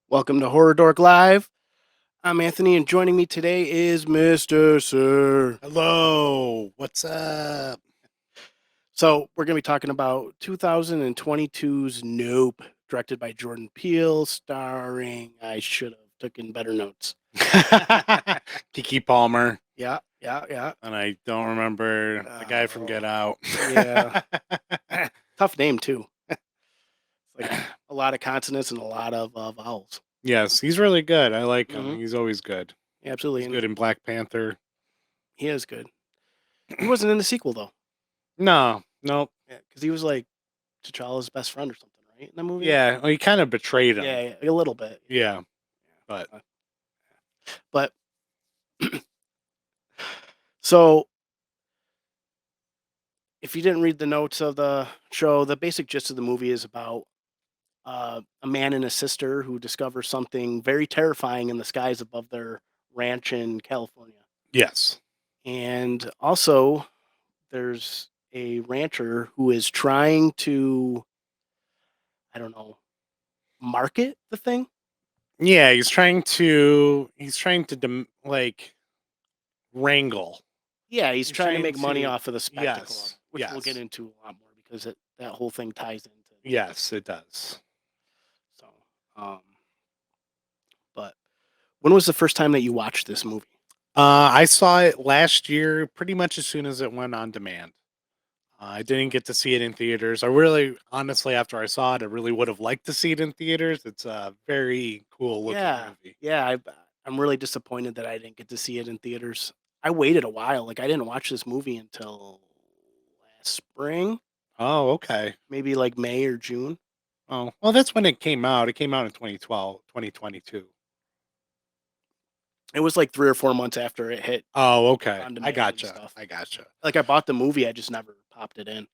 Welcome to Horror Dork Live. I'm Anthony, and joining me today is Mr. Sir. Hello, what's up? So, we're going to be talking about 2022's Nope, directed by Jordan Peele, starring, I should have taken better notes. Kiki Palmer, Yeah. and I don't remember the guy from Oh, Get Out. yeah. Tough name, too. It's like a lot of consonants and a lot of vowels. Yes, he's really good. I like him. Hmm. He's always good. Absolutely. He's And good in Black Panther. he is good. He wasn't in the sequel, though. No, nope. Yeah, because he was like T'Challa's best friend or something, right? In the movie? Yeah, well, he kind of betrayed him. Yeah, a little bit. Yeah, Yeah. but But so if you didn't read the notes of the show, the basic gist of the movie is about a man and a sister who discover something very terrifying in the skies above their ranch in California. yes. And also, there's a rancher who is trying to, I don't know, market the thing. Yeah, he's trying to like wrangle Yeah, he's He's trying to trying make money to off of the spectacle of yes, it, which we'll get yes, into a lot more because that whole thing ties into the movie. yes, it does. So, um, but when was the first time that you watched this movie? I saw it last year, pretty much as soon as it went on demand. I didn't get to see it in theaters. I really, honestly, after I saw it, I really would have liked to see it in theaters. It's a very cool looking Yeah, movie. yeah. I'm really disappointed that I didn't get to see it in theaters. I waited a while. Like I didn't watch this movie until last spring, Oh, okay. maybe like May or June. Oh, well, that's when it came out. It came out in 2012, 2022. It was like 3 or 4 months after it hit Oh, okay. on I demand and gotcha. stuff. I gotcha. Like I bought the movie, I just never popped it in,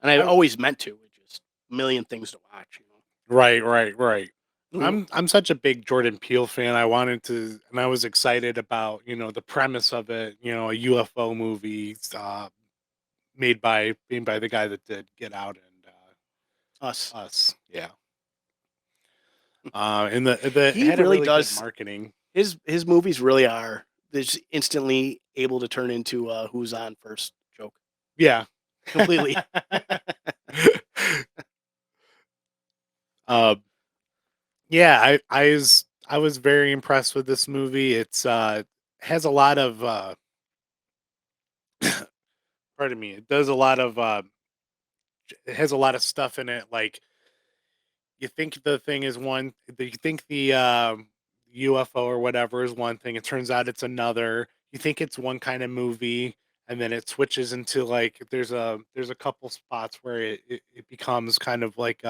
and I I, always meant to. It just a million things to watch. right. Mhm. I'm such a big Jordan Peele fan. I wanted to, and I was excited about the premise of it. A UFO movie, made by the guy that did Get Out and Us. Us. Yeah. And the He had a really really good does. marketing. His movies really are. They're just instantly able to turn into a "Who's on first" joke Yeah. completely. uh, yeah, I was very impressed with this movie. It's has a lot of pardon me. It does a lot of it has a lot of stuff in it. Like you think the thing is one, you think the UFO or whatever is one thing. It turns out it's another. You think it's one kind of movie, and then it switches into like there's a couple spots where it becomes kind of like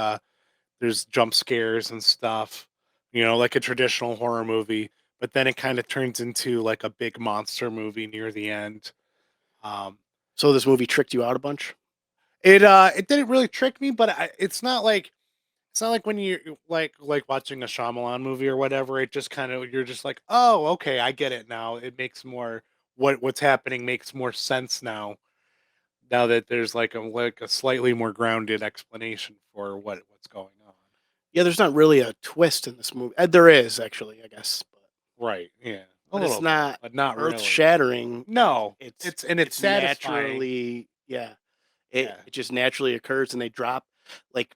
there's jump scares and stuff, like a traditional horror movie. But then it kind of turns into like a big monster movie near the end. Um, So this movie tricked you out a bunch. it didn't really trick me, but it's not like when you like watching a Shyamalan movie or whatever. It just kind of you're just like, oh, okay, I get it now. It makes more what's happening makes more sense now. Now that there's like a slightly more grounded explanation for what's going on. Yeah, there's not really a twist in this movie. There is actually, I guess, Right? Yeah, a but it's little bit, not but not earth really. shattering. No, It's it's it's satisfying. naturally, yeah. It Yeah, it just naturally occurs, and they drop like,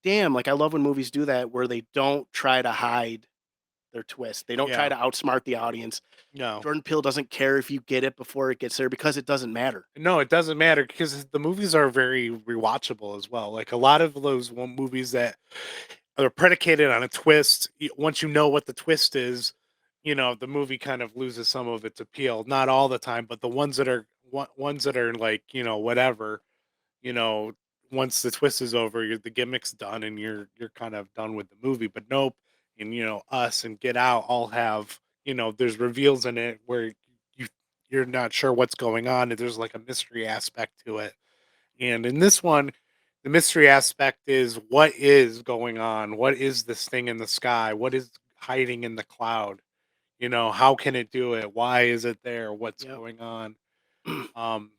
damn. Like I love when movies do that, where they don't try to hide their twist. They don't try yeah. to outsmart the audience. No, Jordan Peele doesn't care if you get it before it gets there because it doesn't matter. no, it doesn't matter because the movies are very rewatchable as well. Like a lot of those movies that are predicated on a twist. Once you know what the twist is, the movie kind of loses some of its appeal. Not all the time, but the ones that are like whatever. You know, once the twist is over, the gimmick's done, and you're kind of done with the movie. But nope, and Us and Get Out all have there's reveals in it where you you're not sure what's going on, and there's like a mystery aspect to it. And in this one, the mystery aspect is what is going on? What is this thing in the sky? What is hiding in the cloud? How can it do it? Why is it there? What's Yep. going on? Um,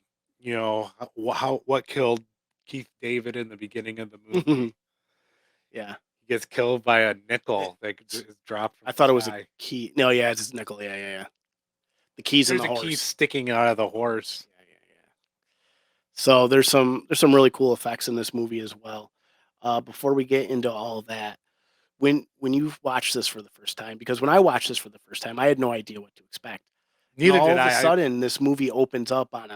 what killed Keith David in the beginning of the movie? Yeah. gets killed by a It, nickel that is dropped from I the thought it was a sky. key. No, yeah, it's his nickel. Yeah, yeah, yeah. The keys in There's the a key horse. sticking out of the horse. Yeah, yeah, yeah. So there's some really cool effects in this movie as well. Before we get into all that, when you watch this for the first time, because when I watched this for the first time, I had no idea what to expect, and Neither all did of a I. sudden, this movie opens up on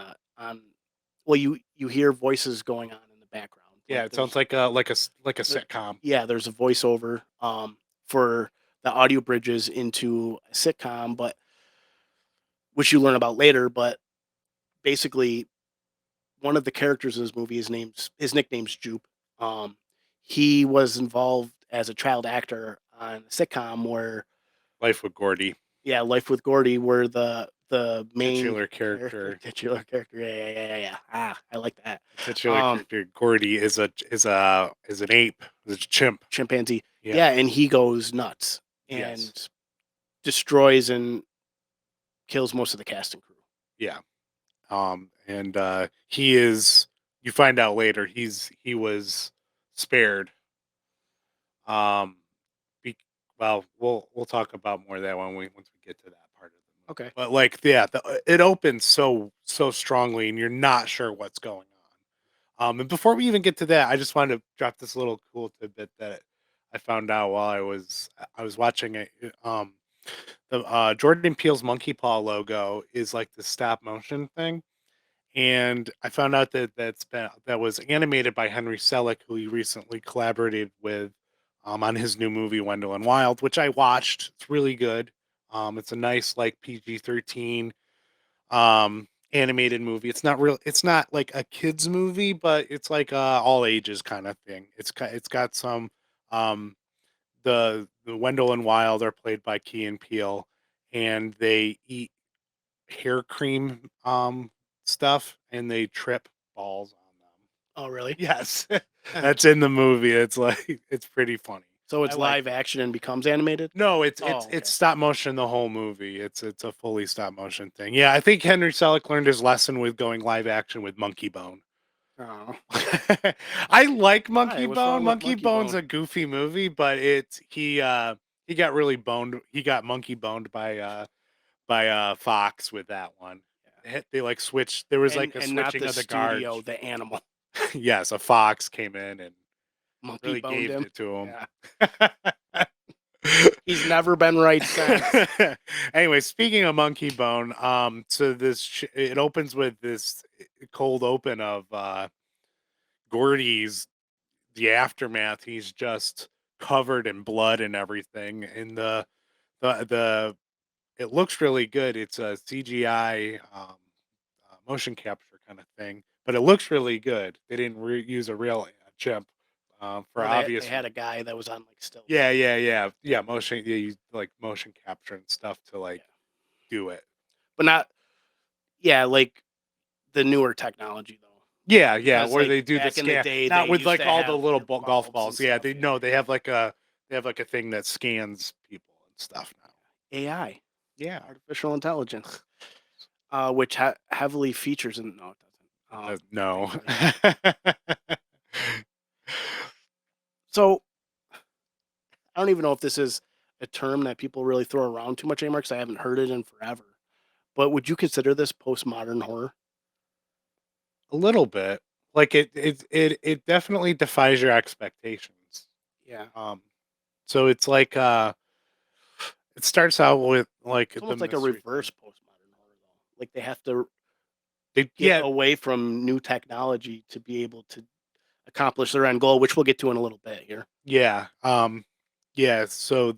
well, you hear voices going on in the background, Yeah, like it sounds like a there, sitcom. yeah, there's a voiceover for the audio bridges into a sitcom, but which you learn about later. But basically, one of the characters in this movie, his nickname's Jupe. Um, he was involved as a child actor on a sitcom where, Life with Gordy, yeah, Life with Gordy, where the main titular character, character. titular character, yeah, yeah, yeah, yeah, yeah. I like that. The titular Um, character Gordy is an ape, is a chimp. chimpanzee, Yeah. yeah, and he goes nuts Yes. and destroys and kills most of the cast and crew. Yeah. And he is. You find out later he was spared. Um, be, well, we'll talk about more of that when we once we get to that part of the movie. Okay, But like, yeah, it opens so strongly, and you're not sure what's going on. And before we even get to that, I just wanted to drop this little cool tidbit that I found out while I was watching it. The Jordan Peele's Monkey Paw logo is like the stop motion thing, and I found out that was animated by Henry Selick, who he recently collaborated with on his new movie Wendell and Wild, which I watched. It's really good. It's a nice like PG-13 animated movie. It's not like a kids movie, but it's like all ages kind of thing. It's got some um the Wendell and Wild are played by Key and Peele, and they eat hair cream stuff and they trip balls on them. oh really? Yes. That's in the movie. It's like it's pretty funny. So I it's like live it. action and becomes animated. No, Oh, it's okay. stop motion the whole movie. It's a fully stop motion thing. Yeah, I think Henry Selick learned his lesson with going live action with Monkey Bone. Oh, I like why? Monkey What's Bone. wrong with Monkey Monkey Bone's Bone? a goofy movie, but he got really boned. He got monkey boned by Fox with that one. Yeah, They like switched. There was like a and not switching the of the studio, guards. the animal. Yes, a fox came in and Monkey really boned gave him. it to him. Yeah, he's never been right since. Anyway, speaking of Monkey Bone, so it opens with this cold open of Gordy's the aftermath. He's just covered in blood and everything, and the it looks really good. It's a CGI motion capture kind of thing, but it looks really good. They didn't use a real chimp for No, they obvious had a reasons. guy that was on like stilts. Yeah. Motion, yeah, you like motion capture and stuff to like Yeah, do it. but not, yeah, like the newer technology though, Yeah, because where like they do the back in the scan, day they not with used like to all the have little your golf bulbs and balls. Yeah, stuff. they Yeah, no, they have like a thing that scans people and stuff now. AI, Yeah, artificial intelligence, which heavily features in, no, it it doesn't. does no. Thankfully. So I don't even know if this is a term that people really throw around too much anymore because I haven't heard it in forever. But would you consider this postmodern horror? A little bit. Like it definitely defies your expectations. Yeah, Um, so it's like it starts out with like it's the almost like a mystery reverse thing. postmodern horror, though. Like they have to get Yeah, away from new technology to be able to accomplish their end goal, which we'll get to in a little bit here. yeah, yeah. So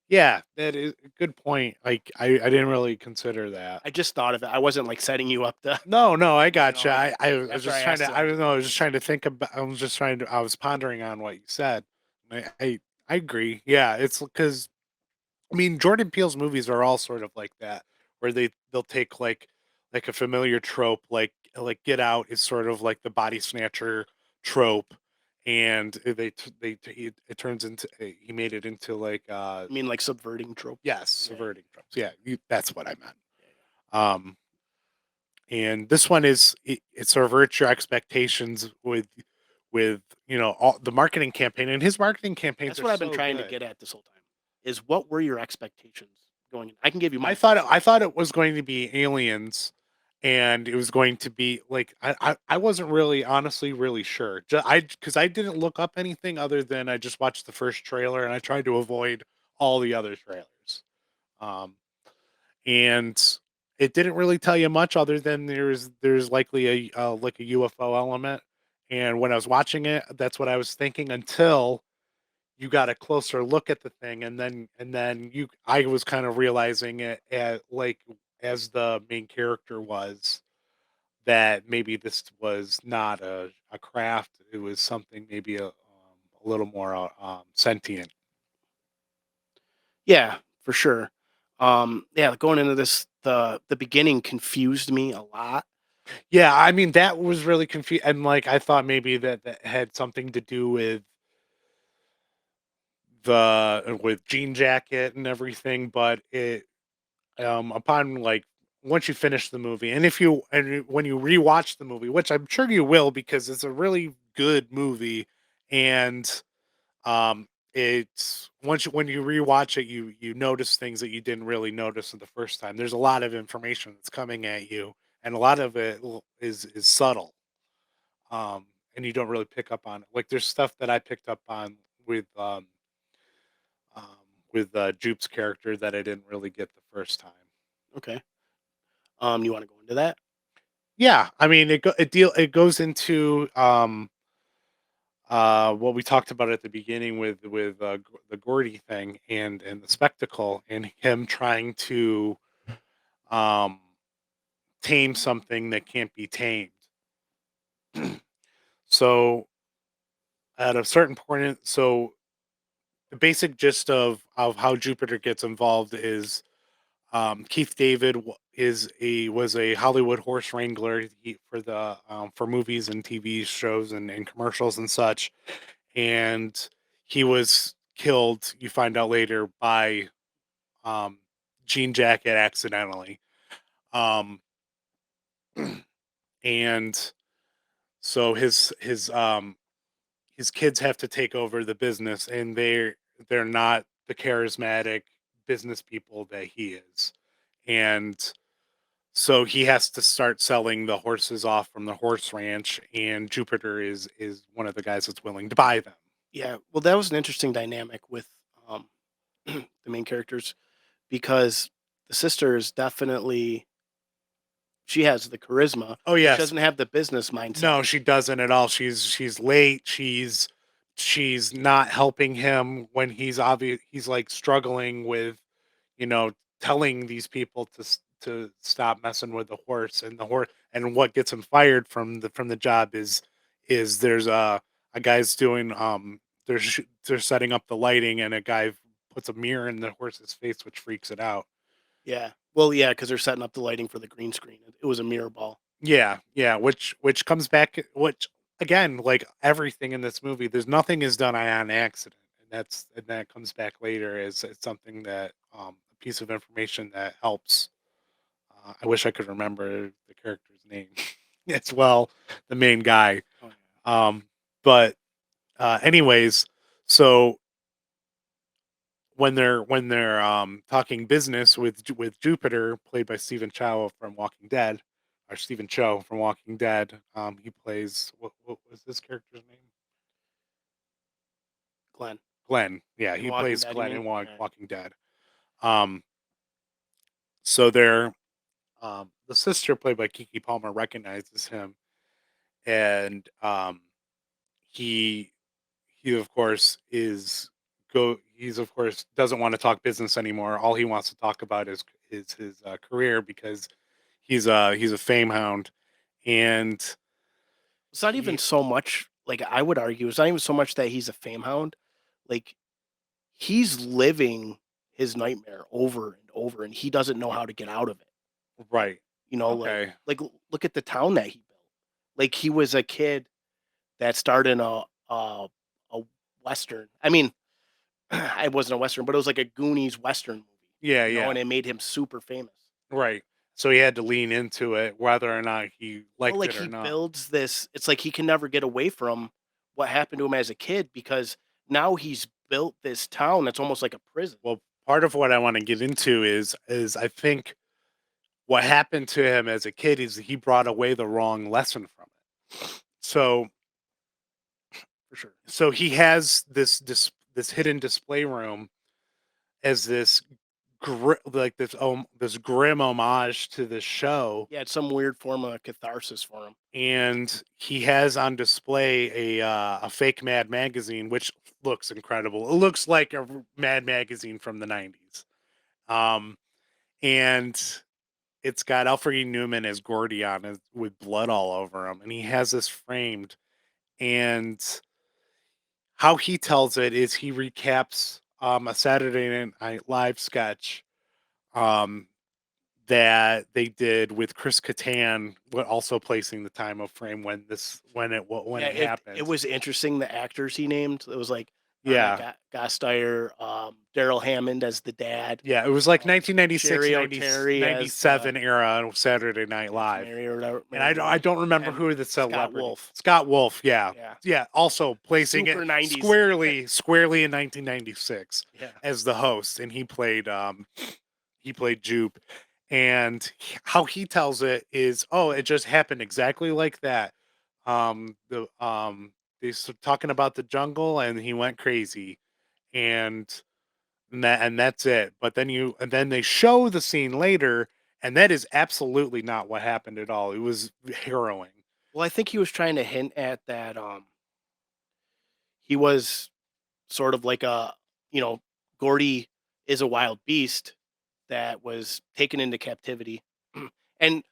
yeah, that is a good point. Like I didn't really consider that. I just thought of it. I wasn't like setting you up to, No, I you know, gotcha. like I was after I just trying asked to. it, I I didn't was think just of trying it. to think about. I was just trying to. I was pondering on what you said. I agree. Yeah, it's because I mean, Jordan Peele's movies are all sort of like that, where they'll take like a familiar trope, like Get Out is sort of like the body snatcher trope, and it turns into he made it into like I mean, like subverting tropes. yes, Yeah, subverting tropes. Yeah, that's what I meant. yeah, Um, and this one it subverts your expectations with all the marketing campaign, and his marketing campaigns That's are what I've been so trying to good. get at this whole time, is what were your expectations going in? I can give you I mine thought first it, if I you want. thought it was going to be aliens, and it was going to be like I wasn't really honestly really sure. I because I didn't look up anything other than I just watched the first trailer and I tried to avoid all the other trailers. Um, and it didn't really tell you much other than there's likely like a UFO element. And when I was watching it, that's what I was thinking until you got a closer look at the thing, and then you I was kind of realizing it at like as the main character was that maybe this was not a craft, it was something maybe a little more sentient. Yeah, for sure. Yeah, going into this, the beginning confused me a lot. Yeah, I mean that was really confusing, and like I thought maybe that had something to do with Jean Jacket and everything, but it upon like once you finish the movie, and when you rewatch the movie, which I'm sure you will because it's a really good movie, and it's once when you rewatch it, you notice things that you didn't really notice the first time. There's a lot of information that's coming at you, and a lot of it is subtle, and you don't really pick up on it. Like there's stuff that I picked up on with um, Jupe's character that I didn't really get the first time. Okay. You want to go into that? Yeah, I mean, it goes into, what we talked about at the beginning with the Gordy thing and the spectacle and him trying to, um, tame something that can't be tamed. So, at a certain point the basic gist of how Jupiter gets involved is, Keith David was a Hollywood horse wrangler for the for movies and TV shows and commercials and such, and he was killed. You find out later by um, Jean Jacket accidentally, um, and so his kids have to take over the business, and they're not the charismatic business people that he is, and so he has to start selling the horses off from the horse ranch, and Jupiter is one of the guys that's willing to buy them. Yeah. Well, that was an interesting dynamic with um, the main characters because the sister is definitely, she has the charisma, Oh but she yes, doesn't have the business mindset. no, she doesn't at all. She's late. She's not helping him when he's like struggling with you know telling these people to stop messing with the horse and the horse, and what gets him fired from the job is there's a guy's doing they're setting up the lighting, and a guy puts a mirror in the horse's face which freaks it out. Yeah. Well, yeah, because they're setting up the lighting for the green screen. It was a mirror ball. Yeah, yeah, which comes back, which again, like everything in this movie, there's nothing is done on accident, and that comes back later as it's something that a piece of information that helps. I wish I could remember the character's name as well, the main guy. Oh yeah. Um, but anyways, so when they're talking business with Jupiter, played by Stephen Chow from Walking Dead, or Stephen Cho from Walking Dead. He plays what was this character's name? Glenn. Glenn. Yeah, In he Walking plays Dead, you Glenn mean? in Yeah. Walking Dead. Um, so they're the sister played by Kiki Palmer recognizes him, and he he of course is go he's of course doesn't want to talk business anymore. All he wants to talk about is his career because he's a fame hound, and It's not even he so much like I would argue. It's not even so much that he's a fame hound. Like he's living his nightmare over and over, and he doesn't know how to get out of it. right. You know, Okay. look at the town that he built. Like he was a kid that starred in a western. I mean, it wasn't a western, but it was like a Goonies western movie. Yeah, You know, yeah. and it made him super famous. Right. So he had to lean into it whether or not he Well, liked like it or he not. builds this. It's like he can never get away from what happened to him as a kid because now he's built this town that's almost like a prison. Well, part of what I want to get into is I think what happened to him as a kid is he brought away the wrong lesson from it. So For sure. he has this hidden display room as this like this grim homage to this show, Yeah, it's some weird form of catharsis for him. and he has on display a fake Mad magazine, which looks incredible. It looks like a Mad magazine from the 90s. Um, and it's got Alfred Newman as Gordy on it with blood all over him, and he has this framed. And how he tells it is he recaps a Saturday Night Live sketch um, that they did with Chris Kattan, but also placing the time of frame when Yeah, it it happened. was interesting the actors he named. It was like Yeah, Gasteyer, Daryl Hammond as the dad, yeah, it was like um, 1996, Sherry O'Terry as the 97 era of Saturday Night yeah, it's Live. Mary or whatever, And Mary I Lou, don't remember and who the Scott celebrity. Wolf. Scott Wolf, yeah. Yeah, Yeah, also placing it super 90s. squarely in 1996 Yeah. as the host, and he played Jupe. And how he tells it is, "Oh, it just happened exactly like that." The He's talking about the jungle, and he went crazy, and that's it. But then they show the scene later, and that is absolutely not what happened at all. It was harrowing. Well, I think he was trying to hint at that. He was sort of like a, you know, Gordy is a wild beast that was taken into captivity. And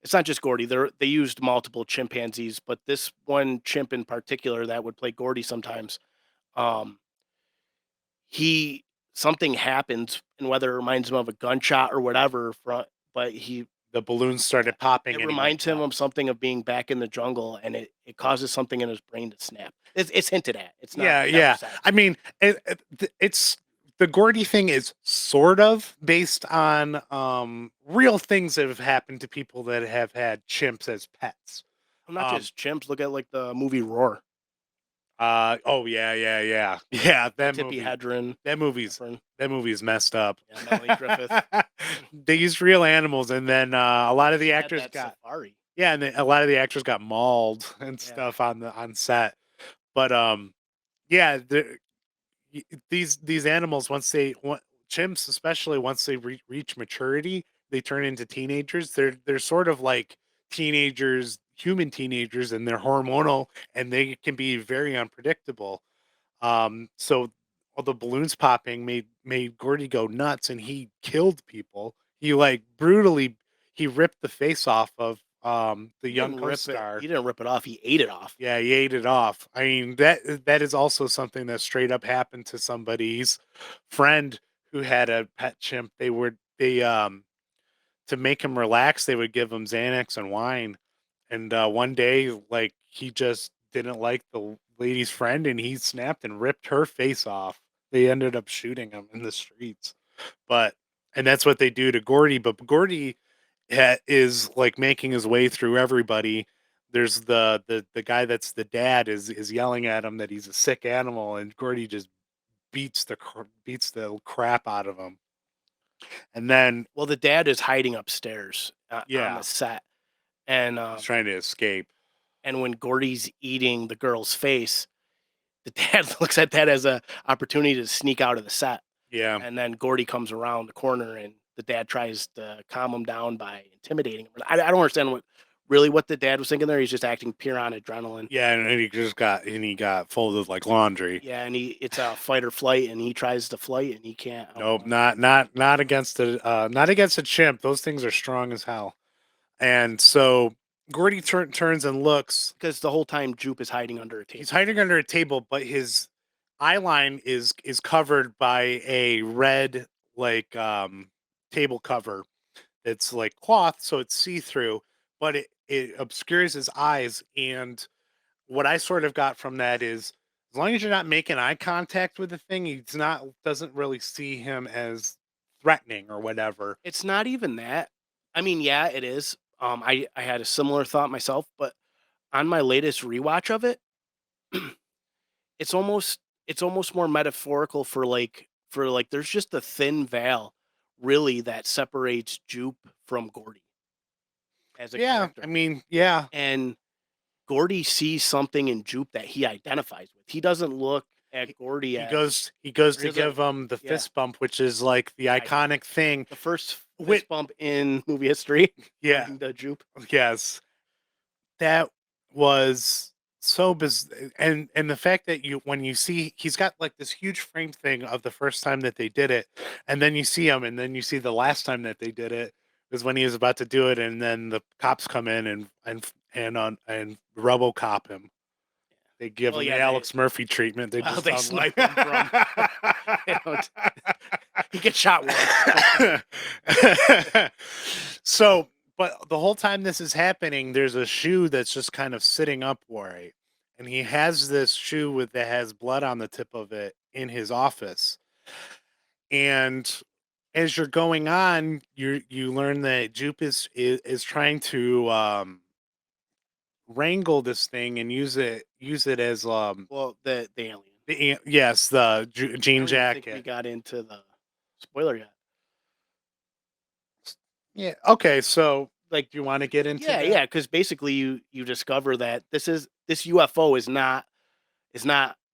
it's not just Gordy. They used multiple chimpanzees, but this one chimp in particular that would play Gordy sometimes, um, he something happens, and whether it reminds him of a gunshot or whatever, but he The balloons yeah, started popping, it and he went reminds him nuts. of something of being back in the jungle, and it causes something in his brain to snap. It's hinted at. It's not Yeah, never yeah. said. I mean, it's the Gordy thing is sort of based on real things that have happened to people that have had chimps as pets. Well, not Um, just chimps. Look at like the movie Roar. oh yeah, yeah, yeah, yeah. Tippy Hedren, That movie's Efren, that movie's messed up. yeah, Melanie Griffith. They used real animals, and then a lot of the She had actors that got safari. yeah, and a lot of the actors got mauled and Yeah. stuff on set. But yeah, these animals chimps especially once they reach maturity, they turn into teenagers. They're sort of like teenagers, human teenagers, and they're hormonal, and they can be very unpredictable. So all the balloons popping made Gordy go nuts, and he killed people. He like brutally he ripped the face off of the He young didn't rip it. co-star. He didn't rip it off. He ate it off. Yeah, he ate it off. I mean, that is also something that straight up happened to somebody's friend who had a pet chimp. They to make him relax, they would give him Xanax and wine. And one day, like he just didn't like the lady's friend, and he snapped and ripped her face off. They ended up shooting him in the streets. But and that's what they do to Gordy. But Gordy is like making his way through everybody. There's the guy that's the dad is yelling at him that he's a sick animal, and Gordy just beats the crap out of him. And then Well, the dad is hiding upstairs on the yeah, set, and he's trying to escape. when Gordy's eating the girl's face, the dad looks at that as a opportunity to sneak out of the set. Yeah, And then Gordy comes around the corner, and the dad tries to calm him down by intimidating him. I don't understand what the dad was thinking there. He's just acting pure on adrenaline. yeah, and he got folded like laundry. Yeah, and it's a fight or flight, and he tries to flight, and he can't Nope, outrun that not against a chimp. Those things are strong as hell. And so Gordy turns and looks. because the whole time Jupe is hiding under a He's table. hiding under a table, but his eye line is covered by a red like table cover. It's like cloth, so it's see through, but it obscures his eyes. And what I sort of got from that is, as long as you're not making eye contact with the thing, he's not doesn't really see him as threatening or whatever. It's not even that. I mean, yeah, it is. I had a similar thought myself, but on my latest rewatch of it, it's almost it's almost more metaphorical for like there's just a thin veil really that separates Jupe from Gordy as a Yeah, I character. mean, yeah, And Gordy sees something in Jupe that he identifies with. He doesn't look at he, Gordy he as goes he goes or he to doesn't give him the yeah, fist bump, which is like the iconic iconic. thing. The first With fist bump in movie history, yeah, according to Jupe. yes, that was so and the fact that you when you see he's got like this huge frame thing of the first time that they did it, and then you see him, and then you see the last time that they did it is when he was about to do it, and then the cops come in and RoboCop him. They give Well, him the yeah, they Alex Murphy treatment. They well just they tell him snipe him from they don't he gets shot once. so, but the whole time this is happening, there's a shoe that's just kind of sitting upright, and he has this shoe with that has blood on the tip of it in his office. And as you're going on, you learn that Jupe is trying to wrangle this thing and use it as Well, the alien. yes, the I jean don't even think we jacket. got into the spoiler yet. Yeah. Okay. So, like, do you want to get into Yeah, that? yeah, because basically you discover that this UFO is not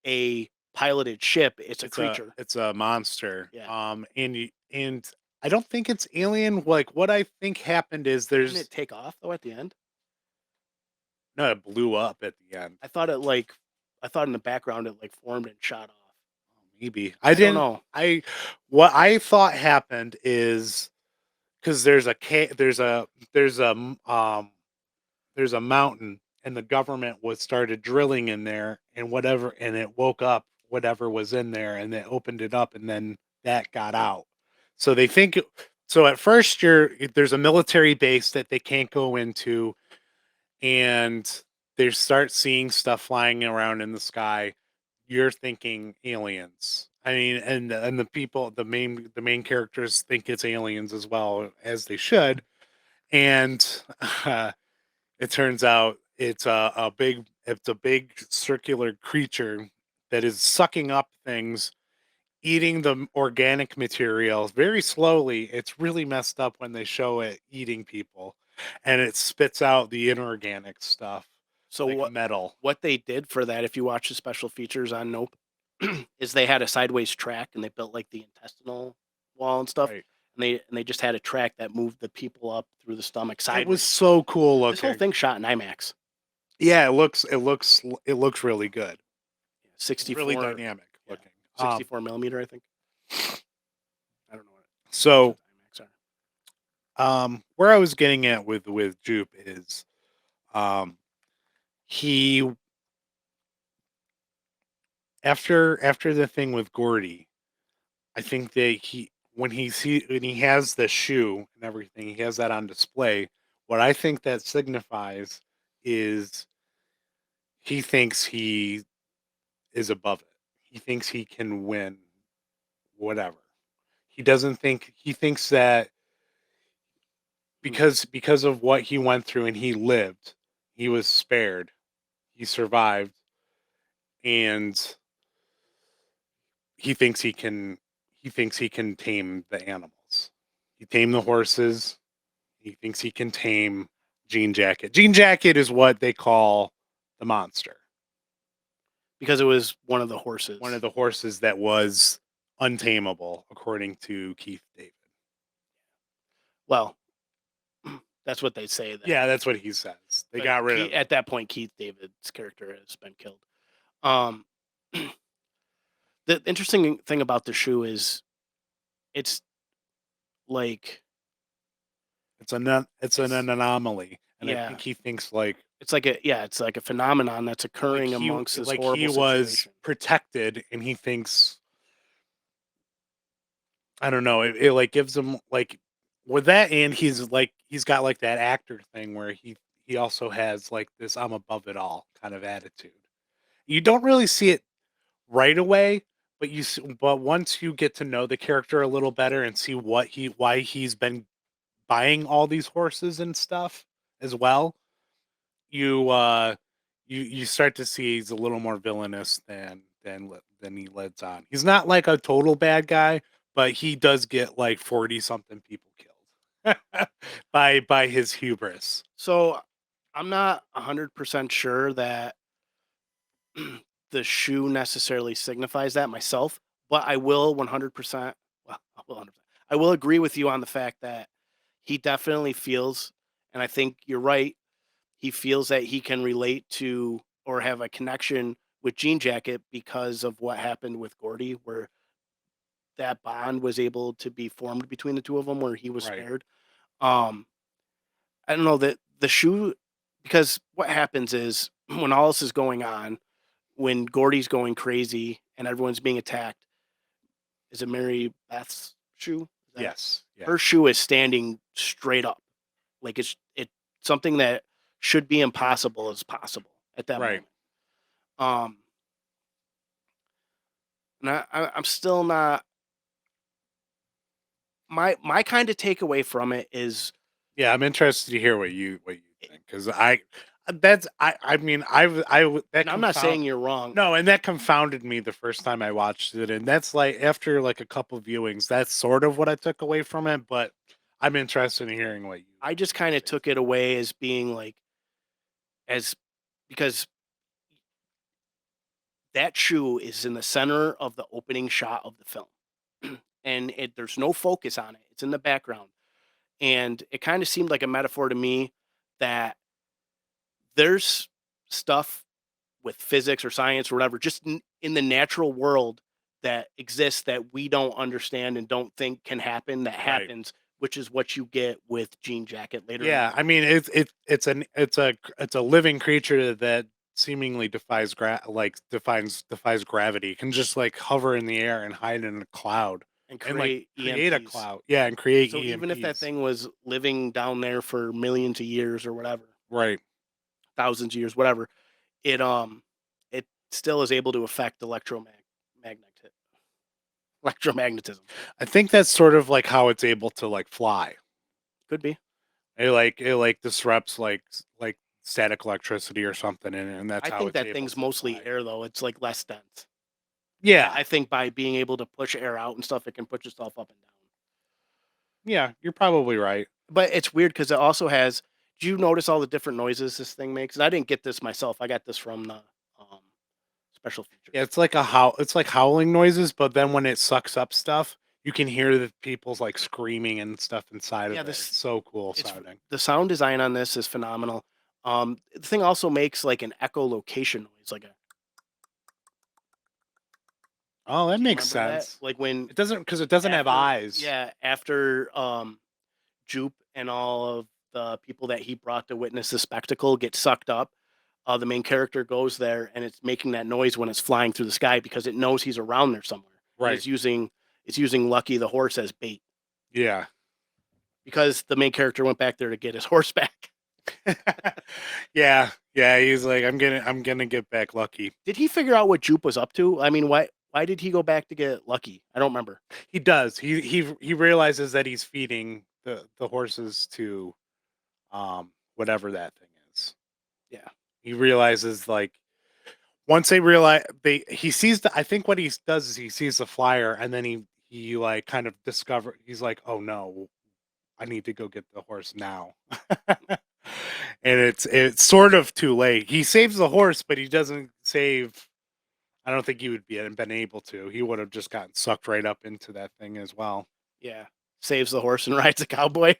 a piloted ship, it's a creature. It's a monster. Yeah. And I don't think it's alien. Like, what I think happened is Didn't it there's take off though at the end? no, it blew up at the end. I thought in the background it like formed and shot off. Maybe I I don't didn't. know. I what I thought happened is because there's there's a mountain, and the government was started drilling in there, and whatever, and it woke up whatever was in there, and they opened it up, and then that got out. So they think so at first there's a military base that they can't go into, and they start seeing stuff flying around in the sky. You're thinking aliens. I mean, and the people, the main characters think it's aliens as well, as they should. And it turns out it's a big circular creature that is sucking up things, eating the organic material very slowly. It's really messed up when they show it eating people, and it spits out the inorganic stuff So like metal. what they did for that, if you watch the special features on Nope, is they had a sideways track and they built like the intestinal wall and stuff. Right. And they just had a track that moved the people up through the stomach It was sideways. so cool This whole looking. thing shot in IMAX. Yeah, it looks really good. It's really 64 dynamic yeah, looking. 64 millimeter, I think. I don't know what So IMAX are. where I was getting at with Jupe is um he after the thing with Gordy, I think that when he has the shoe and everything, he has that on display. What I think that signifies is he thinks he is above it. He thinks he can win whatever. He thinks that Hmm. because of what he went through and he lived, he was spared. He survived, and he thinks he can tame the animals. He tamed the horses. He thinks he can tame Jean Jacket. Jean Jacket is what they call the monster. Because it was one of the One horses. of the horses that was untamable, according to Keith David. Well, that's what they say that. Yeah, that's what he says. They But got rid of him. At that point, Keith David's character has been killed. Um, the interesting thing about the shoe is it's like It's an it's anomaly, and I yeah, think he thinks like it's like a phenomenon that's like occurring he amongst this like he horrible was situation. protected, and he thinks I don't know. It like gives him like with that, and he's got like that actor thing where he also has like this "I'm above it all" kind of attitude. You don't really see it right away, but once you get to know the character a little better and see why he's been buying all these horses and stuff as well, you you start to see he's a little more villainous than he lets on. He's not like a total bad guy, but he does get like 40 something people killed by his hubris. So I'm not 100% sure that the shoe necessarily signifies that myself, but I will 100%, well, I will 100%. I will agree with you on the fact that he definitely feels, and I think you're right, he feels that he can relate to or have a connection with Jean Jacket because of what happened with Gordy, where that bond was able to be formed between the two of them, where he was Right. spared. Um, I don't know that the shoe, because what happens is when all this is going on, when Gordy's going crazy and everyone's being attacked, is it Mary Beth's shoe? Is that Yes. Yeah. her shoe is standing straight up, like it's something that should be impossible is possible at that Right. moment. Um, and I'm still not my kind of takeaway from it is, Yeah, I'm interested to hear what you it- think because I mean that and I'm not confound saying you're wrong. no, and that confounded me the first time I watched it, and that's like after like a couple viewings, that's sort of what I took away from it. But I'm interested in hearing what I just you kind of say. took it away as being like as because that shoe is in the center of the opening shot of the film. And there's no focus on it. It's in the background. And it kind of seemed like a metaphor to me that there's stuff with physics or science or whatever, just in the natural world that exists that we don't understand and don't think can happen that Right. happens, which is what you get with Jean Jacket later in the Yeah, I movie. mean it's a living creature that seemingly defies gravity. Can just like hover in the air and hide in a cloud And and like create create a EMPs. cloud. Yeah, and create So even if that EMPs. thing was living down there for millions of years or whatever, Right. thousands of years, whatever, it still is able to affect electromagnetism. I think that's sort of like how it's able to like fly. Could be. It like disrupts like static electricity or something and that's I how think it's that able thing's to mostly fly. air though. It's like less dense. Yeah. I think by being able to push air out and stuff, it can push itself up and down. Yeah, you're probably right. But it's weird because it also has. Do you notice all the different noises this thing makes? And I didn't get this myself. I got this from the um, special Yeah, features. it's like it's like howling noises, but then when it sucks up stuff, you can hear the people's like screaming and stuff inside Yeah, of it. this It's so cool it's sounding. the sound design on this is phenomenal. The thing also makes like an echolocation noise. Like a, Oh, that do you makes remember that? sense. Like when It doesn't because it doesn't have after eyes. yeah after Jupe and all of the people that he brought to witness the spectacle get sucked up. The main character goes there and it's making that noise when it's flying through the sky because it knows he's around there somewhere and Right. it's using Lucky the horse as bait Yeah. because the main character went back there to get his horse back. Yeah. Yeah, he's like I'm gonna get back lucky. Did he figure out what Jupe was up to? I mean, why did he go back to get Lucky? I don't remember. He does. He realizes that he's feeding the horses to whatever that thing is. Yeah, He realizes like once they realize they he sees the I think what he does is he sees the flyer and then he like kind of he's like, "Oh no, I need to go get the horse now." And it's sort of too late. He saves the horse, but he doesn't save I don't think he would be been able to. He would have just gotten sucked right up into that thing as well. yeah. Saves the horse and rides a cowboy.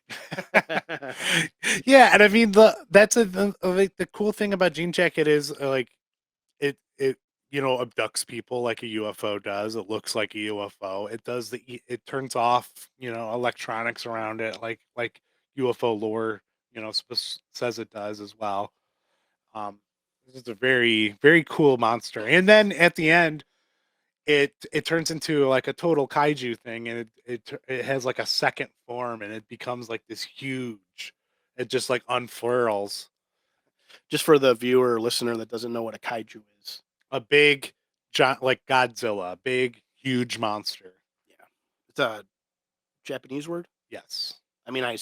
Yeah, and I mean like the cool thing about Jean Jacket is like it abducts people like a UFO does. It looks like a UFO. It does it turns off electronics around it like UFO lore says it does as well. Um, this is a very cool monster. And then at the end, it turns into like a total kaiju thing, and it has like a second form, and it becomes like this huge. It just like unfurls Just for the viewer or listener that doesn't know what a kaiju is. a big, like Godzilla, a big, huge monster. Yeah, it's a Japanese word. Yes. I mean, I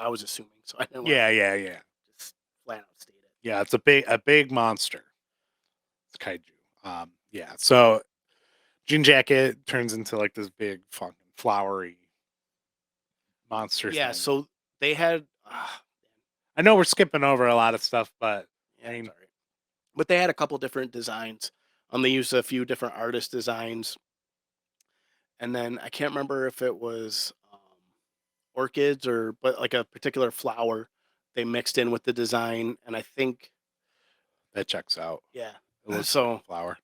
was assuming, so I didn't want to Yeah, yeah, yeah, just flat out state it. yeah. It's a big monster. It's kaiju. Yeah. So jean jacket turns into like this big fucking flowery monster Yeah, thing. so they had I know we're skipping over a lot of stuff, but I yeah, it's mean, all right. But they had a couple different designs. They used a few different artist designs, and then I can't remember if it was orchids or but like a particular flower they mixed in with the design, and I think that checks out. yeah. It looks like So a flower.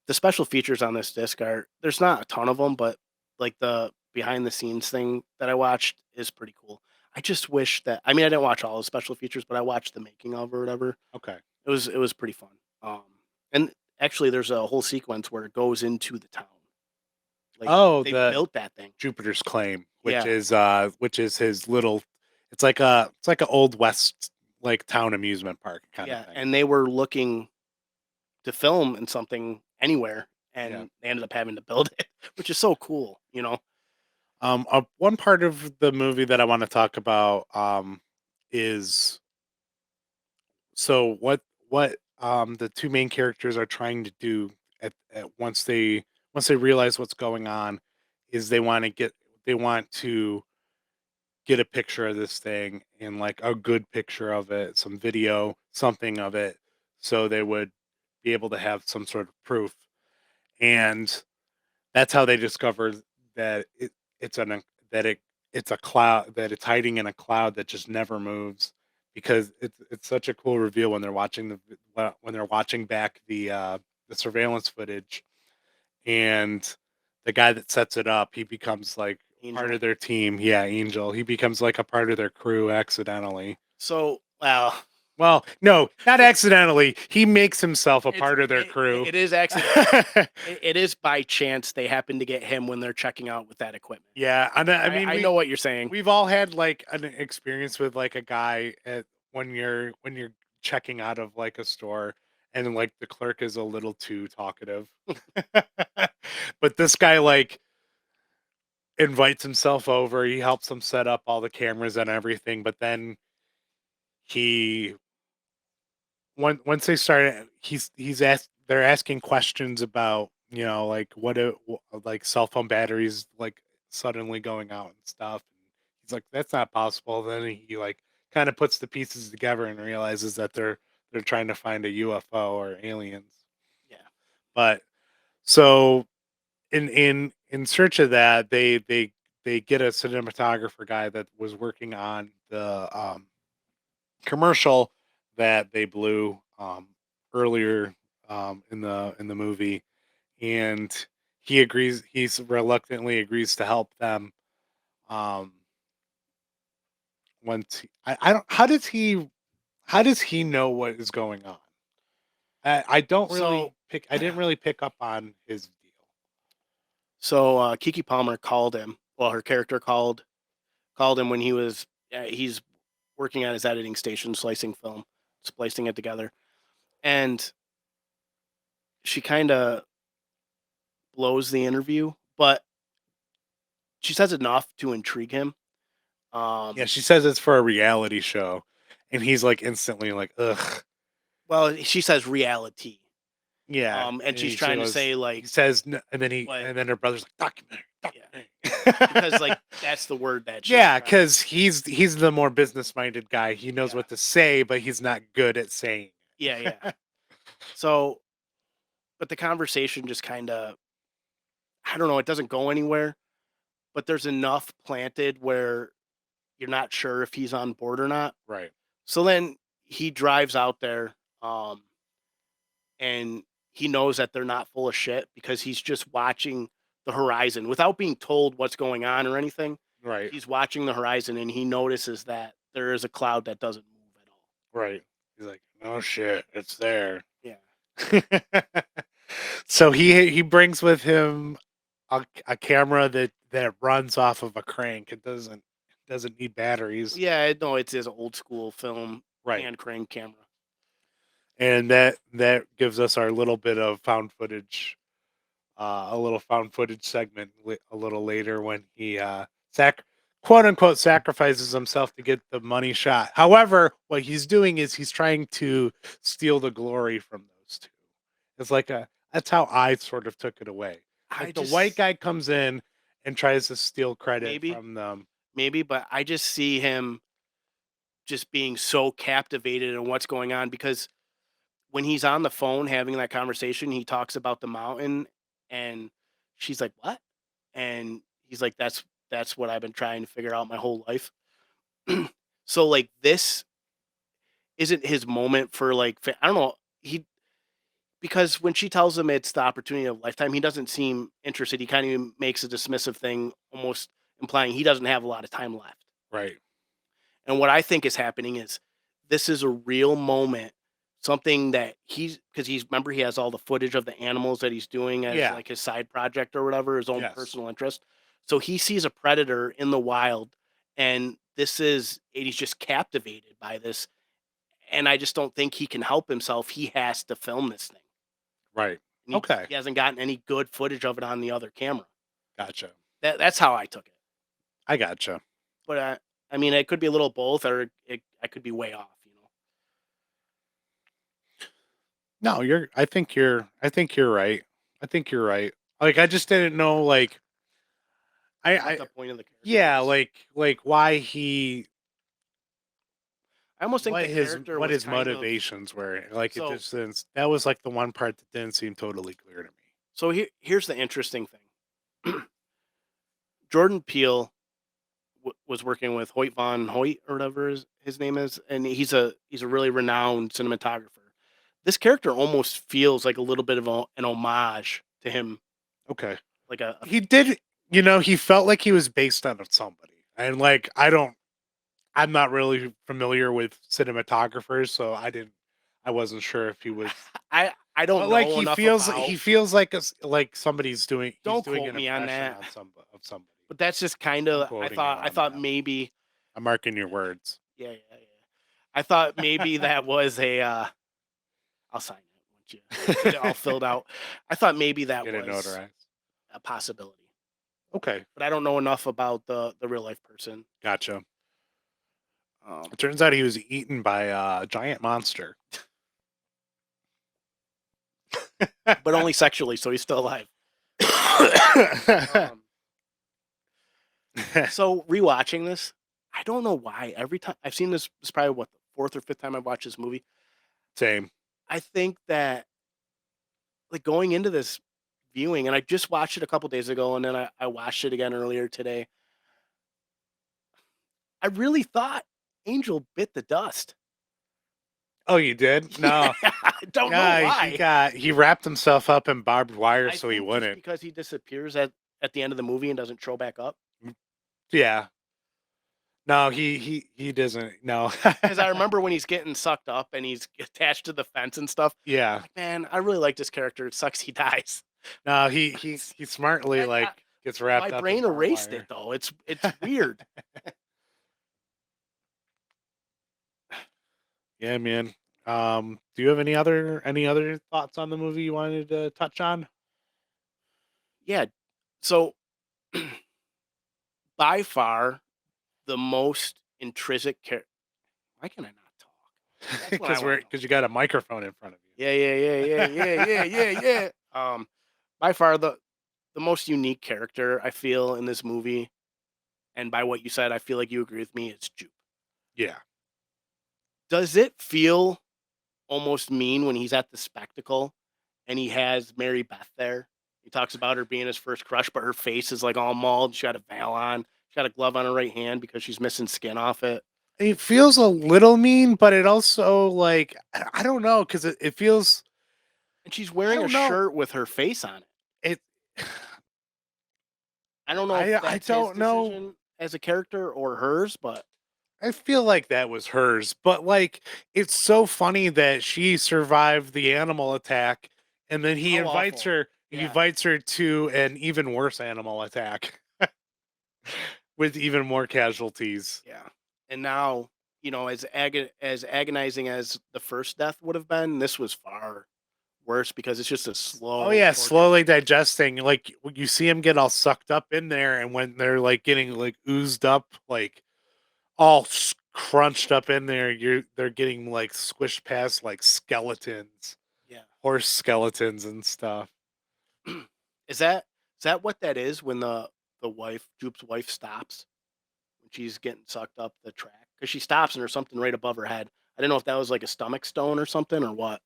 the special features on this disc are there's not a ton of them, but like the behind the scenes thing that I watched is pretty cool. I just wish that I mean I didn't watch all the special features, but I watched the making of or whatever. Okay. It was pretty fun. And actually there's a whole sequence where it goes into the town. Like Oh, they the built that thing. Jupiter's Claim, Yeah. which is his little. It's like a old west like town amusement park kind of Yeah, thing. and they were looking to film in something anywhere Yeah. and they ended up having to build it, which is so cool, you know. One part of the movie that I want to talk about is so what the two main characters are trying to do at once they realize what's going on is they want to get a picture of this thing and like a good picture of it, some video, something of it, so they would be able to have some sort of proof. And that's how they discovered that it's an that it's a cloud that it's hiding in a cloud that just never moves because it's such a cool reveal when they're watching when they're watching back the surveillance footage and the guy that sets it up he becomes like part Angel. of their team. Yeah, Angel. He becomes like a part of their crew accidentally. So, well, Well, no, not accidentally. He makes himself a it's part of their it, crew. it is accident. It is by chance they happen to get him when they're checking out with that equipment. Yeah, and I mean I know what you're saying. we've all had like an experience with like a guy at when you're checking out of like a store and like the clerk is a little too talkative. But this guy like invites himself over, he helps them set up all the cameras and everything, but then he once they start he's asked they're asking questions about, you know, like like cell phone batteries like suddenly going out and stuff. He's like, that's not possible. Then he like kind of puts the pieces together and realizes that they're trying to find a UFO or aliens. Yeah. But so in search of that, they get a cinematographer guy that was working on the commercial that they blew earlier in the movie, and he agrees. He's reluctantly agrees to help them. Um, I don't. How does he know what is going on? I don't So really pick. I didn't really pick up on his deal. Kiki Palmer called him. Well, her character called him when he's working at his editing station, slicing film, splicing it together, and she kind of blows the interview, but she says enough to intrigue him. Yeah, Um, she says it's for a reality show, and he's like instantly like, ugh. well, she says reality. Yeah, And and she's he trying to goes say he like says what and then her brother's like, "Documentary, yeah, because like documentary." that's the word that she's Yeah, trying to because he's the more business-minded guy. He knows yeah. what to say, but he's not good at saying Yeah, yeah. it. So, but the conversation just kind of I don't know, it doesn't go anywhere, but there's enough planted where you're not sure if he's on board or not. Right, So then he drives out there um and he knows that they're not full of shit because he's just watching the horizon without being told what's going on or anything. right, He's watching the horizon and he notices that there is a cloud that doesn't move at all. right. He's like, "No shit, it's there." Yeah. So he brings with him a camera that runs off of a crank. It doesn't need batteries. Yeah, no, it's his old school film Right. hand crank camera. And that gives us our little bit of found footage, a little found footage segment a little later when he quote unquote sacrifices himself to get the money shot. However, what he's doing is he's trying to steal the glory from those two. It's like a that's how I sort of took it away. I Like the white just guy comes in and tries to steal credit maybe, from them. maybe, but I just see him just being so captivated in what's going on because when he's on the phone having that conversation, he talks about the mountain and she's like, "What?" And he's like, that's what I've been trying to figure out my whole life." So like this isn't his moment for like I don't know, he because when she tells him it's the opportunity of a lifetime, he doesn't seem interested. He kind of makes a dismissive thing, almost implying he doesn't have a lot of time left. Right. And what I think is happening is this is a real moment, something that because he's remember he has all the footage of the animals that he's doing as Yeah. like his side project or whatever, his own Yes. personal interest. So he sees a predator in the wild, and he's just captivated by this. And I just don't think he can help himself. He has to film this thing. Right. And Okay. he hasn't gotten any good footage of it on the other camera. Gotcha. That's how I took it. I gotcha. But I mean, it could be a little both, or I could be way off. You know. No, I think you're right. I think you're right. Like I just didn't know like What I the point of the character yeah, is. like why he I almost think the character what was his kind of motivations were. Like it so. just didn't, that was like the one part that didn't seem totally clear to me. So here's the interesting thing. Jordan Peele was working with Hoyt von Hoyt or whatever his name is, and he's a really renowned cinematographer. This character almost feels like a little bit of an homage to him, Okay. like He did, you know, he felt like he was based on somebody. And like I'm not really familiar with cinematographers, so I wasn't sure if he was, I but don't like know enough about. he feels like like somebody's doing, he's Don't doing quote an me on impression that, on of somebody. but that's just kind I'm of quoting you I on thought that. maybe I'm marking your words. yeah, yeah, yeah. I thought maybe that was a I'll sign it once you get it all filled out. I thought maybe that Get it was notarized. a possibility, Okay. but I don't know enough about the real life person. Gotcha. Um, It turns out he was eaten by a giant monster. but only sexually, so he's still alive. Um, so rewatching this, I don't know why. Every time I've seen this, is probably what the fourth or fifth time I've watched this movie. Same. I think that like going into this viewing, and I just watched it a couple days ago, and then I watched it again earlier today. I really thought Angel bit the dust. Oh, you did? Yeah, No. I don't know Yeah, why. he wrapped himself up in barbed wire I so he think just wouldn't. because he disappears at the end of the movie and doesn't show back up. Yeah. No, he doesn't. No. Because I remember when he's getting sucked up and he's attached to the fence and stuff. Yeah. Like, man, I really like this character. It sucks he dies. No, he smartly I like gets my wrapped up in brain barbed erased it wire. though. It's weird. Yeah, man. Do you have any other thoughts on the movie you wanted to touch on? Yeah. So by far the most intrinsic character. Why can I not talk? That's what I Because want to know. you got a microphone in front of Yeah, yeah, yeah, yeah, yeah, yeah, yeah, yeah. By far the most unique character I feel in this movie, and by what you said, I feel like you agree with me. It's Jupe. you. Yeah. Does it feel almost mean when he's at the spectacle and he has Mary Beth there? He talks about her being his first crush, but her face is like all mauled. She got a veil on. She got a glove on her right hand because she's missing skin off it. It feels a little mean, but it also like I don't know because it feels And she's I wearing a don't know shirt with her face on it. it. I don't know if I that's his don't know. decision as a character or hers, but I feel like that was hers, but like it's so funny that she survived the animal attack, and then how awful. he Yeah, invites her to an even worse animal attack with even more casualties. yeah. And now, as agonizing as the first death would have been, this was far worse because it's just a Oh slow yeah, torture. slowly digesting. Like you see him get all sucked up in there, and when they're like getting like oozed up, like all crunched up in there, they're getting like squished past like skeletons, Yeah. horse skeletons and stuff. Is that? Is that what that is when the wife, Jupe's wife, stops when she's getting sucked up the track? Because she stops and there's something right above her head. I didn't know if that was like a stomach stone or something or what.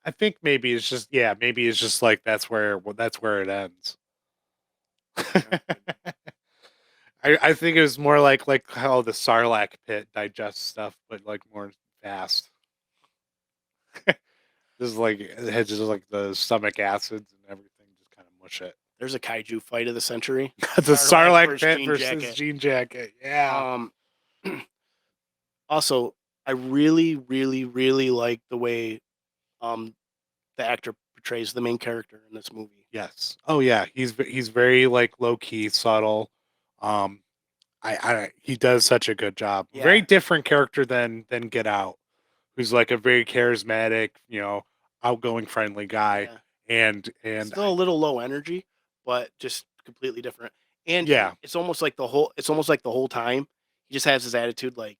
I think maybe it's just yeah, maybe it's just like that's where it ends. Yeah, maybe. I think it was more like how the Sarlacc pit digests stuff, but like more fast. Just like it had just like the stomach acids and everything, just kind of mush it. There's a kaiju fight of the century. The Sarlacc Sarlacc versus pit Jean versus Jacket. Jean Jacket. Yeah. Um, also, I really, really, really like the way um the actor portrays the main character in this movie. Yes. Oh yeah. He's very like low key, subtle. Um, I he does such a good job. Very Yeah, different character than Get Out, who's like a very charismatic, outgoing, friendly guy. yeah. And Still a little low energy, but just completely different. And yeah, it's almost like the whole time he just has his attitude like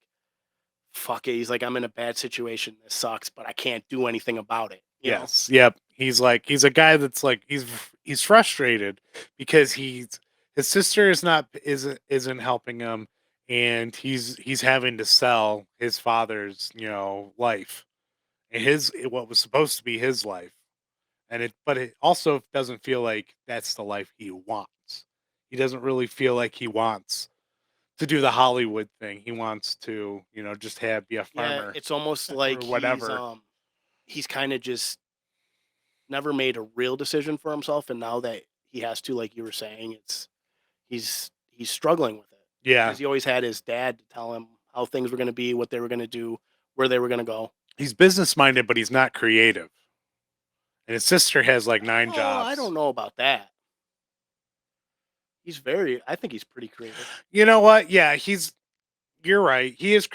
fuck it. He's like, I'm in a bad situation. This sucks, but I can't do anything about it. You know? yes, yep. He's a guy that's like he's frustrated because his sister isn't helping him, and he's having to sell his father's life and his what was supposed to be his life, and it also doesn't feel like that's the life he wants. He doesn't really feel like he wants to do the Hollywood thing. He wants to just have be a Yeah, farmer it's almost like or whatever. he's kind of just never made a real decision for himself, and now that he has to, like you were saying, he's struggling with it Yeah, because he always had his dad to tell him how things were going to be, what they were going to do, where they were going to go. he's business minded, but he's not creative. And his sister has like 9 Oh, I don't jobs. know about that. I think he's pretty creative. You know what? Yeah, you're right. He is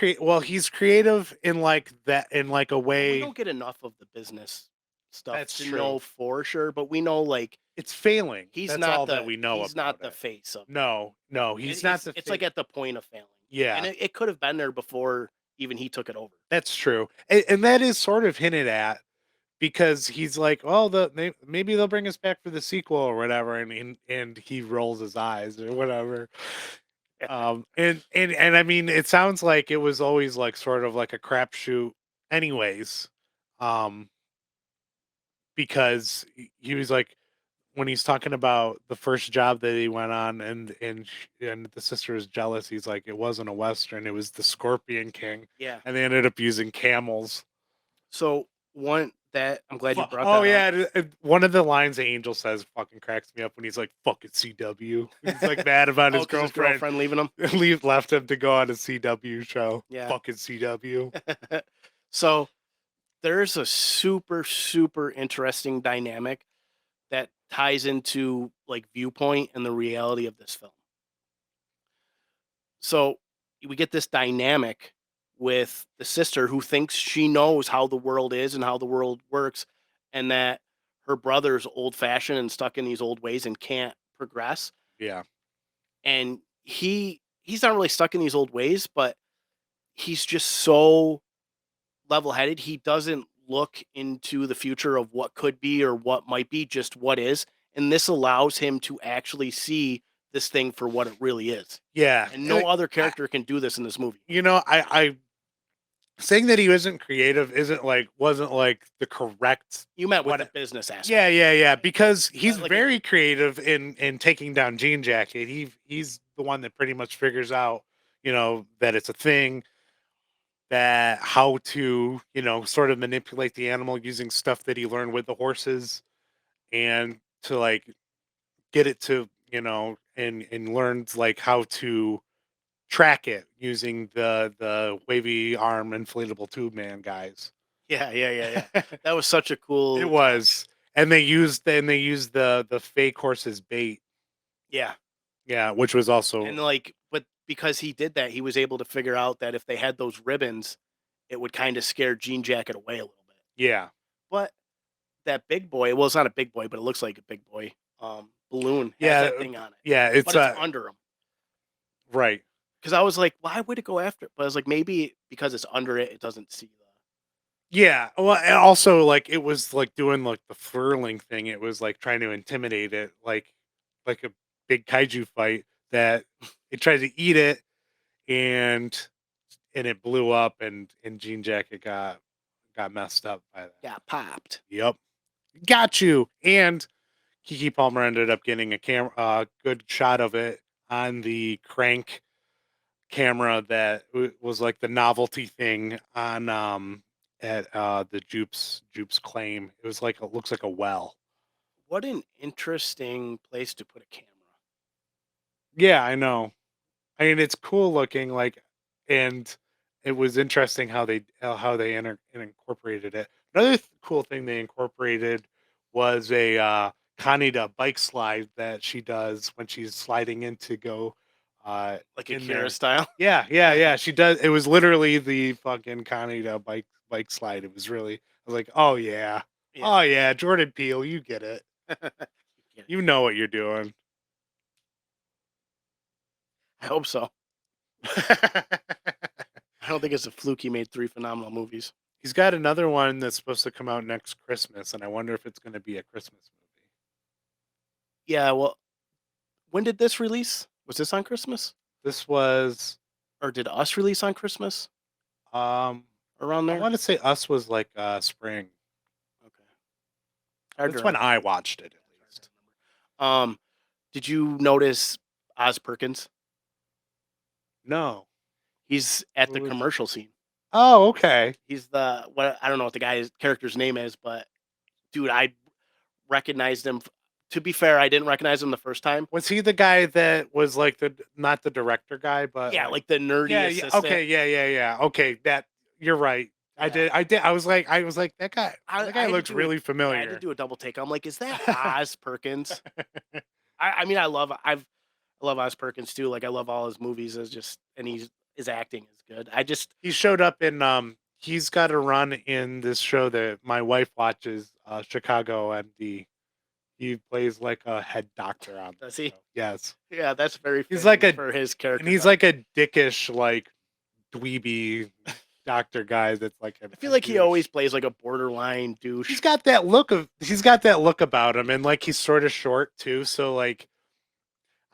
he's creative in like that in like a Well, we way don't get enough of the business stuff that's to true. know for sure, but we know like It's failing. That's all that we know he's not about the it. face of it. No, no, he's not the It's like at the point of failing, and yeah, it could have been there before even he took it over. that's true. And that is sort of hinted at because he's like, "Oh, maybe they'll bring us back for the sequel or whatever," and he rolls his eyes or whatever. And I mean, it sounds like it was always like sort of like a crapshoot, anyways. Um, because he was like when he's talking about the first job that he went on, and the sister is jealous. He's like, it wasn't a western; it was the Scorpion King, Yeah. and they ended up using camels. So one that I'm glad you brought Oh that up. yeah, one of the lines the angel says fucking cracks me up when he's like "fucking CW." When he's like mad about Oh, his because his girlfriend, girlfriend leaving him. left him to go on a CW show. Yeah. Fucking CW. So there's a super interesting dynamic that ties into like viewpoint and the reality of this film. So we get this dynamic with the sister who thinks she knows how the world is and how the world works, and that her brother's old fashioned and stuck in these old ways and can't progress. Yeah, And he's not really stuck in these old ways, but he's just so level headed. He doesn't look into the future of what could be or what might be, just what is. And this allows him to actually see this thing for what it really is. yeah. And And no other I, character can do this in this movie. I saying that he wasn't creative wasn't like the correct You meant with the what. business aspect. Yeah. Because he's But like very creative in taking down Jean Jacket. He's the one that pretty much figures out, that it's a thing, that how to, sort of manipulate the animal using stuff that he learned with the horses and to like get it to, and learned like how to track it using the wavy arm inflatable tube man guys. yeah. That was such a It cool touch. was. And they used the fake horse's bait. Yeah. Yeah, which was And also like but because he did that, he was able to figure out that if they had those ribbons, it would kind of scare Jean Jacket away a little bit. yeah. But that big boy, well, it's not a big boy, but it looks like a big boy, balloon has Yeah, that thing on it, yeah, it's but it's under him. right. Because I was like, why would it go after it? But I was like, maybe because it's under it, it doesn't see the. Yeah, well, and also, like, it was, like, doing, like, the furling thing, it was, like, trying to intimidate it, like, like a big kaiju fight that it tried to eat it, and it blew up, and Jean Jacket got messed up by that. Got popped. Yep, got you. And Kiki Palmer ended up getting a good shot of it on the crank camera that was like the novelty thing on at the Jupes claim. It was like, it looks like a well. What an interesting place to put a camera. Yeah, I know. I mean, it's cool looking, like, and it was interesting how they incorporated it. Another cool thing they incorporated was a Kaneda bike slide that she does when she's sliding in to go Like in Akira there. style. Yeah, yeah, yeah. She does. It was literally the fucking Kaneda bike slide. It was really. I was like, Yeah. oh yeah, Jordan Peele, you get it. Yeah. You know what you're doing. I hope so. I don't think it's a fluke he made 3 phenomenal movies. He's got another one that's supposed to come out next Christmas, and I wonder if it's going to be a Christmas movie. Yeah, well, when did this release? Was this on Christmas? This was, Or did Us release on Christmas? um, Around I there? want to say Us was like spring. Okay. Hard to That's when remember. I watched it, at Yeah, it's hard to least. remember. Did you notice Oz Perkins? No, He's at the who is? commercial scene. Oh, okay. He's the what I don't know what the guy's character's name is, but dude, I recognized him. To be fair, I didn't recognize him the first time. Was he the guy that was like the not the director guy, but Yeah, like, like the nerdy yeah, yeah, assistant. okay, yeah, yeah, yeah, okay. That you're right. Yeah, I did. I was like, I, that I guy had to looks do it. really Yeah, I had to familiar. do a double take. I'm like, is that Oz Perkins? I mean, I love Oz Perkins too. Like, I love all his movies. Is just and his acting is good. I just He showed up in he's got a run in this show that my wife watches, Chicago MD. He plays like a head doctor on does the he? show. Yes. Yeah, that's very He's like fitting a for his and character he's type. like a dickish, like, dweeby doctor guy that's like I feel a like he always douche. plays like a borderline douche. He's got that look about him, and like he's sort of short too, so like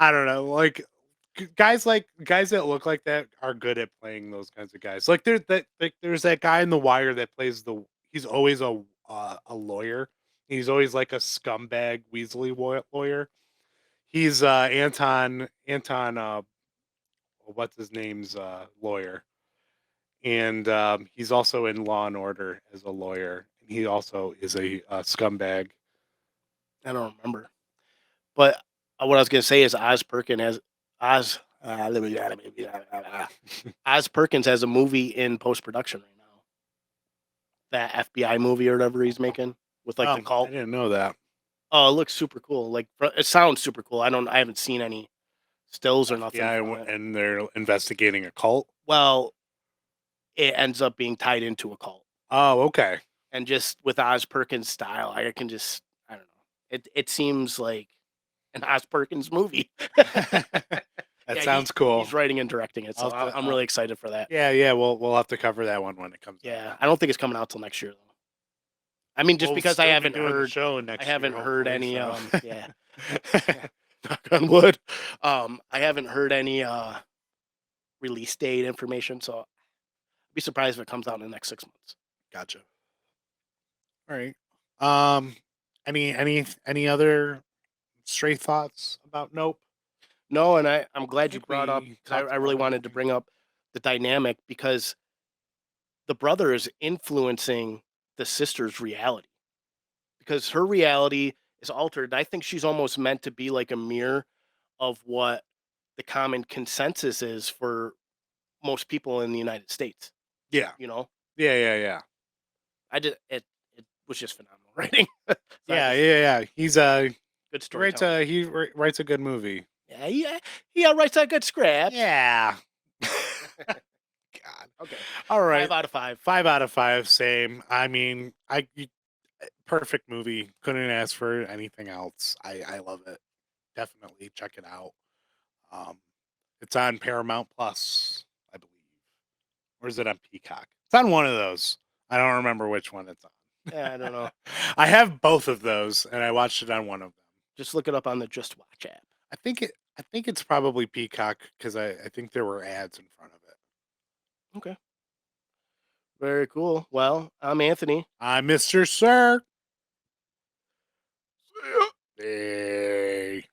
I don't know, like guys that look like that are good at playing those kinds of guys. There's that guy in The Wire that plays he's always a lawyer. He's always like a scumbag Weasley lawyer. He's Anton what's his name's lawyer, and he's also in Law and Order as a lawyer. He also is a scumbag. I don't remember, but what I was gonna say is Oz. Oz Perkins has a movie in post production right now. That FBI movie or whatever he's making with like the I cult. didn't know that. Oh, it looks super cool. Like it sounds super cool. I haven't seen any stills or nothing FBI from it. and they're investigating a cult. Well, it ends up being tied into a cult, Oh, okay. and just with Oz Perkins style, I don't know. It seems like an Oz Perkins movie. That Yeah, sounds cool. he's writing and directing it, so I'll, I'm really excited for that. yeah, yeah. We'll have to cover that one when it comes out. Yeah, I don't think it's coming out till next year though. I mean, just We'll because still be doing the show I next year, haven't heard hopefully. any So. yeah, yeah, knock on wood. I haven't heard any release date information, so I'd be surprised if it comes out in the next 6 months. Gotcha. All right. Um. Any other stray thoughts about Nope? No, and I'm I glad you think brought up we because talked I really about wanted to everything. bring up the dynamic because the brother is influencing the sister's reality because her reality is altered. And I think she's almost meant to be like a mirror of what the common consensus is for most people in the United States. Yeah. You know, Yeah. Yeah. Yeah. it was just phenomenal writing. So I Yeah. just Yeah. Yeah. good He writes storytelling. writes a good movie. Yeah, he writes a good script. Yeah. God. Okay, All right. 5 out of 5. 5 out of 5. Same. I mean, perfect movie. Couldn't ask for anything else. I love it. Definitely check it out. Um, it's on Paramount Plus, I believe, or is it on Peacock? It's on one of those. I don't remember which one it's on. Yeah, I don't know. I have both of those, and I watched it on one of them. Just look it up on the Just Watch app. I think it's probably Peacock because I think there were ads in front of it. Okay. Very cool. Well, I'm Anthony. I'm Mr. Sir. Hey.